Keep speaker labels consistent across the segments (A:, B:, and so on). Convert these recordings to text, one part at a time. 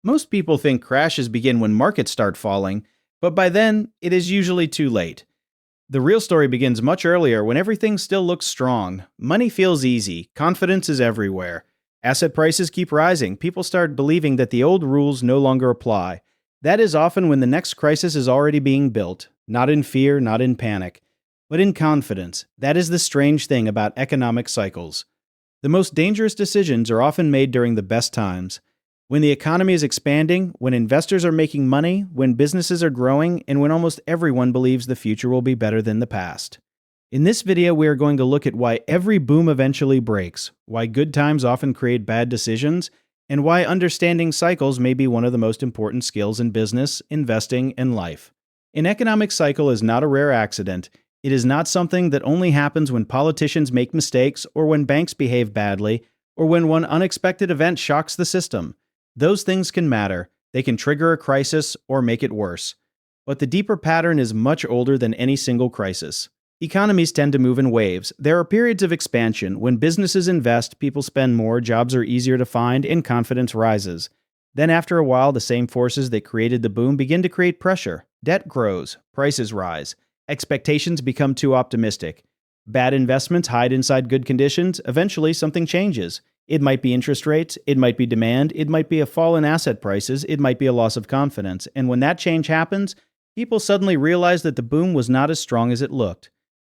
A: Most people think crashes begin when markets start falling, but by then, it is usually too late. The real story begins much earlier when everything still looks strong. Money feels easy, confidence is everywhere. Asset prices keep rising, people start believing that the old rules no longer apply. That is often when the next crisis is already being built, not in fear, not in panic, but in confidence. That is the strange thing about economic cycles. The most dangerous decisions are often made during the best times. When the economy is expanding, when investors are making money, when businesses are growing, and when almost everyone believes the future will be better than the past. In this video, we are going to look at why every boom eventually breaks, why good times often create bad decisions, and why understanding cycles may be one of the most important skills in business, investing, and life. An economic cycle is not a rare accident. It is not something that only happens when politicians make mistakes, or when banks behave badly, or when one unexpected event shocks the system. Those things can matter. They can trigger a crisis or make it worse. But the deeper pattern is much older than any single crisis. Economies tend to move in waves. There are periods of expansion. When businesses invest, people spend more, jobs are easier to find, and confidence rises. Then after a while, the same forces that created the boom begin to create pressure. Debt grows, prices rise, expectations become too optimistic. Bad investments hide inside good conditions. Eventually, something changes. It might be interest rates, it might be demand, it might be a fall in asset prices, it might be a loss of confidence. And when that change happens, people suddenly realize that the boom was not as strong as it looked.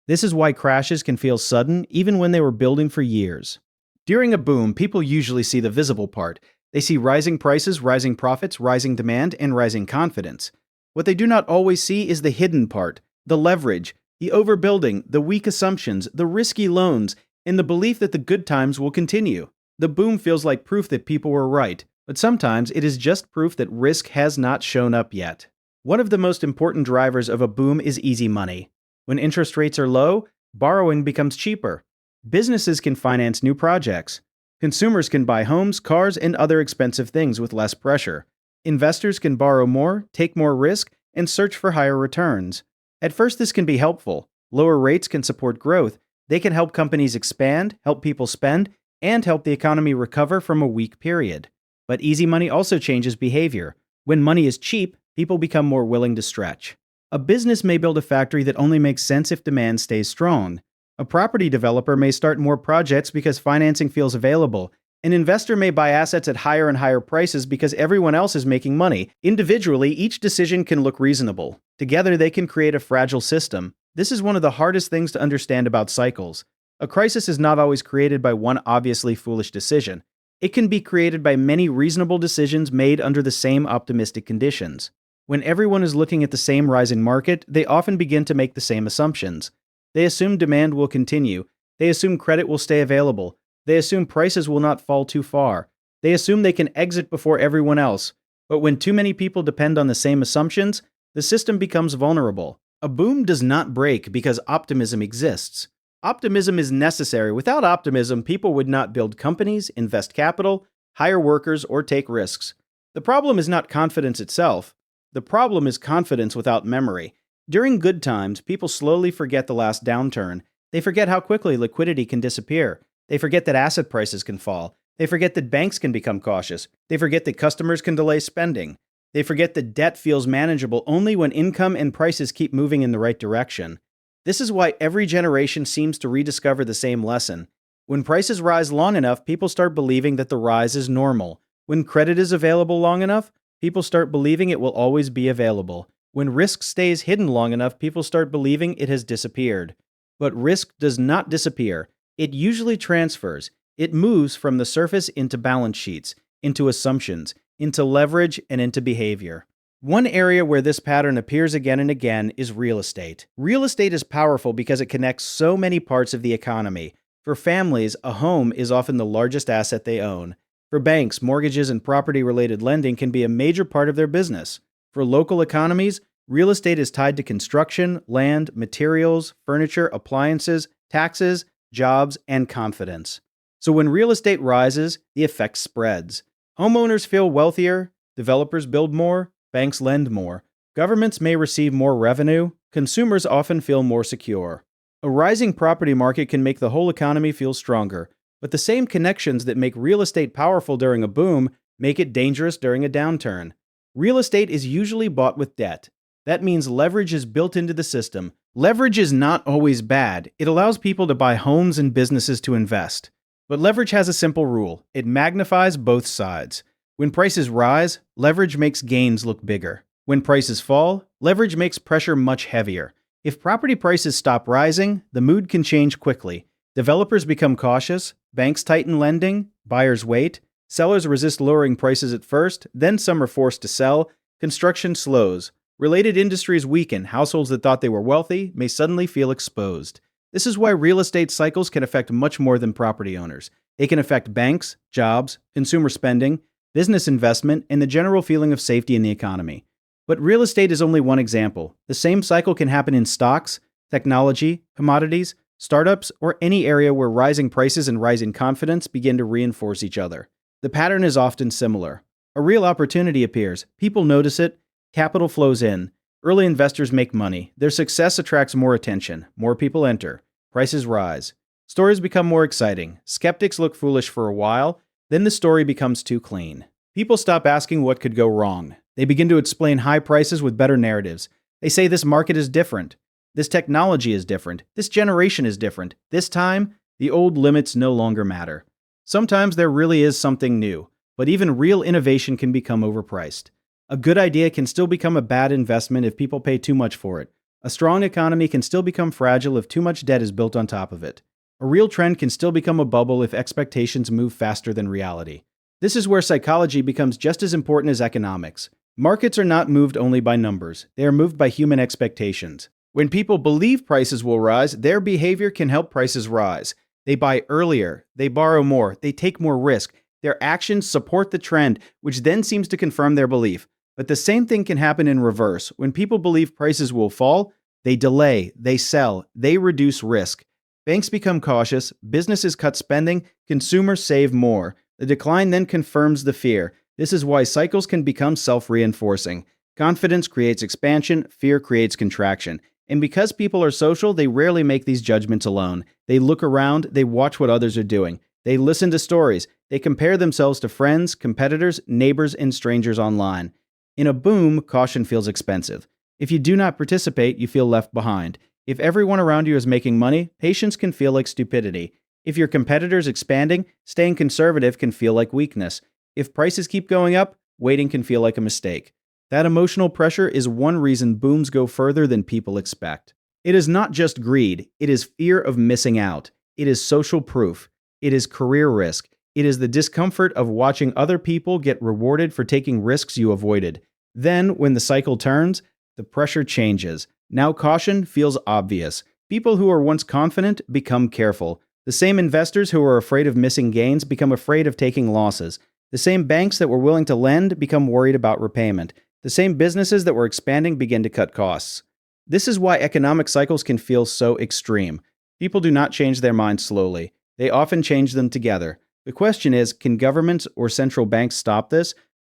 A: This is why crashes can feel sudden, even when they were building for years. During a boom, people usually see the visible part. They see rising prices, rising profits, rising demand, and rising confidence. What they do not always see is the hidden part, the leverage, the overbuilding, the weak assumptions, the risky loans, and the belief that the good times will continue. The boom feels like proof that people were right, but sometimes it is just proof that risk has not shown up yet. One of the most important drivers of a boom is easy money. When interest rates are low, borrowing becomes cheaper. Businesses can finance new projects. Consumers can buy homes, cars, and other expensive things with less pressure. Investors can borrow more, take more risk, and search for higher returns. At first, this can be helpful. Lower rates can support growth. They can help companies expand, help people spend, and help the economy recover from a weak period. But easy money also changes behavior. When money is cheap, people become more willing to stretch. A business may build a factory that only makes sense if demand stays strong. A property developer may start more projects because financing feels available. An investor may buy assets at higher and higher prices because everyone else is making money. Individually, each decision can look reasonable. Together, they can create a fragile system. This is one of the hardest things to understand about cycles. A crisis is not always created by one obviously foolish decision. It can be created by many reasonable decisions made under the same optimistic conditions. When everyone is looking at the same rising market, they often begin to make the same assumptions. They assume demand will continue. They assume credit will stay available. They assume prices will not fall too far. They assume they can exit before everyone else. But when too many people depend on the same assumptions, the system becomes vulnerable. A boom does not break because optimism exists. Optimism is necessary. Without optimism, people would not build companies, invest capital, hire workers, or take risks. The problem is not confidence itself. The problem is confidence without memory. During good times, people slowly forget the last downturn. They forget how quickly liquidity can disappear. They forget that asset prices can fall. They forget that banks can become cautious. They forget that customers can delay spending. They forget that debt feels manageable only when income and prices keep moving in the right direction. This is why every generation seems to rediscover the same lesson. When prices rise long enough, people start believing that the rise is normal. When credit is available long enough, people start believing it will always be available. When risk stays hidden long enough, people start believing it has disappeared. But risk does not disappear. It usually transfers. It moves from the surface into balance sheets, into assumptions, into leverage, and into behavior. One area where this pattern appears again and again is real estate. Real estate is powerful because it connects so many parts of the economy. For families, a home is often the largest asset they own. For banks, mortgages and property-related lending can be a major part of their business. For local economies, real estate is tied to construction, land, materials, furniture, appliances, taxes, jobs, and confidence. So when real estate rises, the effect spreads. Homeowners feel wealthier, developers build more, banks lend more. Governments may receive more revenue. Consumers often feel more secure. A rising property market can make the whole economy feel stronger, but the same connections that make real estate powerful during a boom make it dangerous during a downturn. Real estate is usually bought with debt. That means leverage is built into the system. Leverage is not always bad. It allows people to buy homes and businesses to invest. But leverage has a simple rule. It magnifies both sides. When prices rise, leverage makes gains look bigger. When prices fall, leverage makes pressure much heavier. If property prices stop rising, the mood can change quickly. Developers become cautious, banks tighten lending, buyers wait, sellers resist lowering prices at first, then some are forced to sell, construction slows. Related industries weaken, households that thought they were wealthy may suddenly feel exposed. This is why real estate cycles can affect much more than property owners. They can affect banks, jobs, consumer spending, business investment, and the general feeling of safety in the economy. But real estate is only one example. The same cycle can happen in stocks, technology, commodities, startups, or any area where rising prices and rising confidence begin to reinforce each other. The pattern is often similar. A real opportunity appears, people notice it, capital flows in, early investors make money, their success attracts more attention, more people enter, prices rise. Stories become more exciting, skeptics look foolish for a while, then the story becomes too clean. People stop asking what could go wrong. They begin to explain high prices with better narratives. They say this market is different. This technology is different. This generation is different. This time, the old limits no longer matter. Sometimes there really is something new, but even real innovation can become overpriced. A good idea can still become a bad investment if people pay too much for it. A strong economy can still become fragile if too much debt is built on top of it. A real trend can still become a bubble if expectations move faster than reality. This is where psychology becomes just as important as economics. Markets are not moved only by numbers. They are moved by human expectations. When people believe prices will rise, their behavior can help prices rise. They buy earlier, they borrow more, they take more risk. Their actions support the trend, which then seems to confirm their belief. But the same thing can happen in reverse. When people believe prices will fall, they delay, they sell, they reduce risk. Banks become cautious, businesses cut spending, consumers save more. The decline then confirms the fear. This is why cycles can become self-reinforcing. Confidence creates expansion, fear creates contraction. And because people are social, they rarely make these judgments alone. They look around, they watch what others are doing. They listen to stories. They compare themselves to friends, competitors, neighbors, and strangers online. In a boom, caution feels expensive. If you do not participate, you feel left behind. If everyone around you is making money, patience can feel like stupidity. If your competitor's expanding, staying conservative can feel like weakness. If prices keep going up, waiting can feel like a mistake. That emotional pressure is one reason booms go further than people expect. It is not just greed, it is fear of missing out. It is social proof. It is career risk. It is the discomfort of watching other people get rewarded for taking risks you avoided. Then, when the cycle turns, the pressure changes. Now caution feels obvious. People who are once confident become careful. The same investors who are afraid of missing gains become afraid of taking losses. The same banks that were willing to lend become worried about repayment. The same businesses that were expanding begin to cut costs. This is why economic cycles can feel so extreme. People do not change their minds slowly. They often change them together. The question is, can governments or central banks stop this?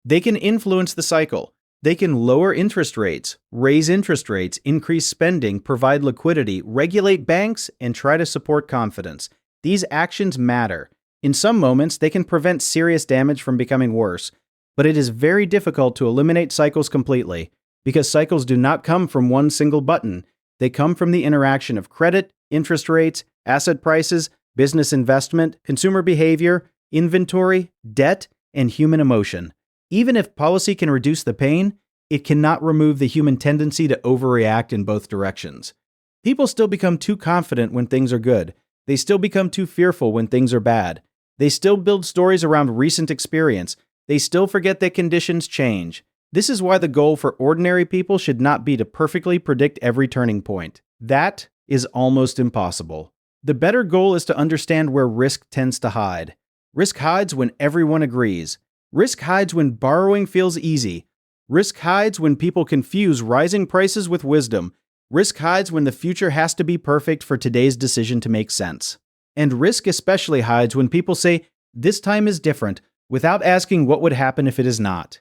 A: They can influence the cycle. They can lower interest rates, raise interest rates, increase spending, provide liquidity, regulate banks, and try to support confidence. These actions matter. In some moments, they can prevent serious damage from becoming worse. But it is very difficult to eliminate cycles completely, because cycles do not come from one single button. They come from the interaction of credit, interest rates, asset prices, business investment, consumer behavior, inventory, debt, and human emotion. Even if policy can reduce the pain, it cannot remove the human tendency to overreact in both directions. People still become too confident when things are good. They still become too fearful when things are bad. They still build stories around recent experience. They still forget that conditions change. This is why the goal for ordinary people should not be to perfectly predict every turning point. That is almost impossible. The better goal is to understand where risk tends to hide. Risk hides when everyone agrees. Risk hides when borrowing feels easy. Risk hides when people confuse rising prices with wisdom. Risk hides when the future has to be perfect for today's decision to make sense. And risk especially hides when people say, "This time is different," without asking what would happen if it is not.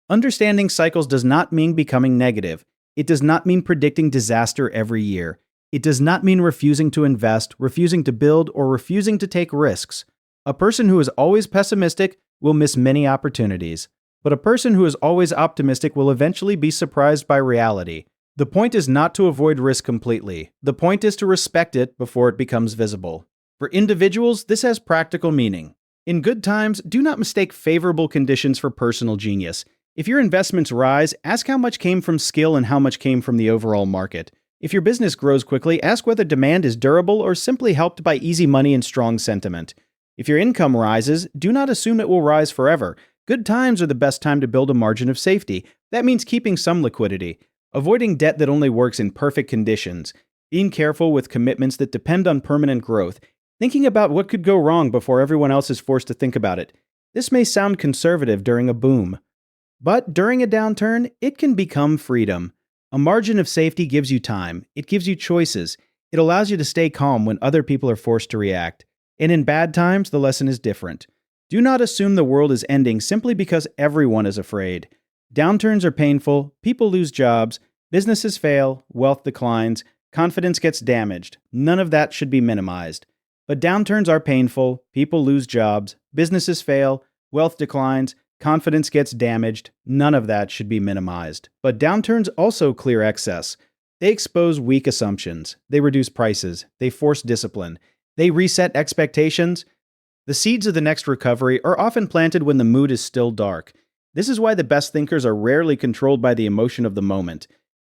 A: Understanding cycles does not mean becoming negative. It does not mean predicting disaster every year. It does not mean refusing to invest, refusing to build, or refusing to take risks. A person who is always pessimistic will miss many opportunities. But a person who is always optimistic will eventually be surprised by reality. The point is not to avoid risk completely. The point is to respect it before it becomes visible. For individuals, this has practical meaning. In good times, do not mistake favorable conditions for personal genius. If your investments rise, ask how much came from skill and how much came from the overall market. If your business grows quickly, ask whether demand is durable or simply helped by easy money and strong sentiment. If your income rises, do not assume it will rise forever. Good times are the best time to build a margin of safety. That means keeping some liquidity, avoiding debt that only works in perfect conditions, being careful with commitments that depend on permanent growth, thinking about what could go wrong before everyone else is forced to think about it. This may sound conservative during a boom, but during a downturn, it can become freedom. A margin of safety gives you time. It gives you choices. It allows you to stay calm when other people are forced to react. And in bad times, the lesson is different. Do not assume the world is ending simply because everyone is afraid. Downturns are painful, people lose jobs, businesses fail, wealth declines, confidence gets damaged. None of that should be minimized. But downturns are painful, people lose jobs, businesses fail, wealth declines, confidence gets damaged. None of that should be minimized. But downturns also clear excess. They expose weak assumptions. They reduce prices. They force discipline. They reset expectations. The seeds of the next recovery are often planted when the mood is still dark. This is why the best thinkers are rarely controlled by the emotion of the moment.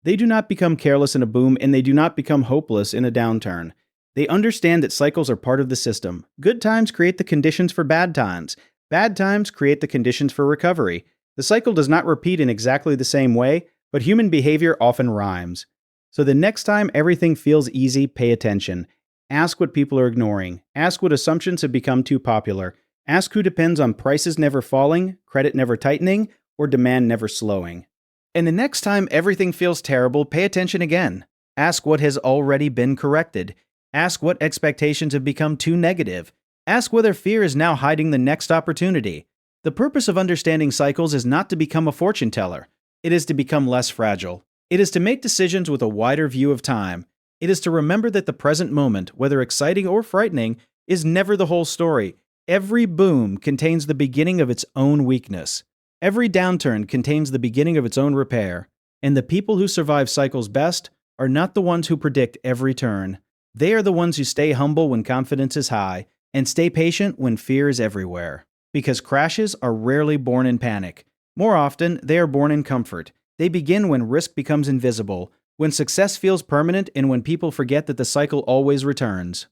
A: They do not become careless in a boom, and they do not become hopeless in a downturn. They understand that cycles are part of the system. Good times create the conditions for bad times. Bad times create the conditions for recovery. The cycle does not repeat in exactly the same way, but human behavior often rhymes. So the next time everything feels easy, pay attention. Ask what people are ignoring. Ask what assumptions have become too popular. Ask who depends on prices never falling, credit never tightening, or demand never slowing. And the next time everything feels terrible, pay attention again. Ask what has already been corrected. Ask what expectations have become too negative. Ask whether fear is now hiding the next opportunity. The purpose of understanding cycles is not to become a fortune teller. It is to become less fragile. It is to make decisions with a wider view of time. It is to remember that the present moment, whether exciting or frightening, is never the whole story. Every boom contains the beginning of its own weakness. Every downturn contains the beginning of its own repair. And the people who survive cycles best are not the ones who predict every turn. They are the ones who stay humble when confidence is high and stay patient when fear is everywhere. Because crashes are rarely born in panic. More often, they are born in comfort. They begin when risk becomes invisible, when success feels permanent, and when people forget that the cycle always returns.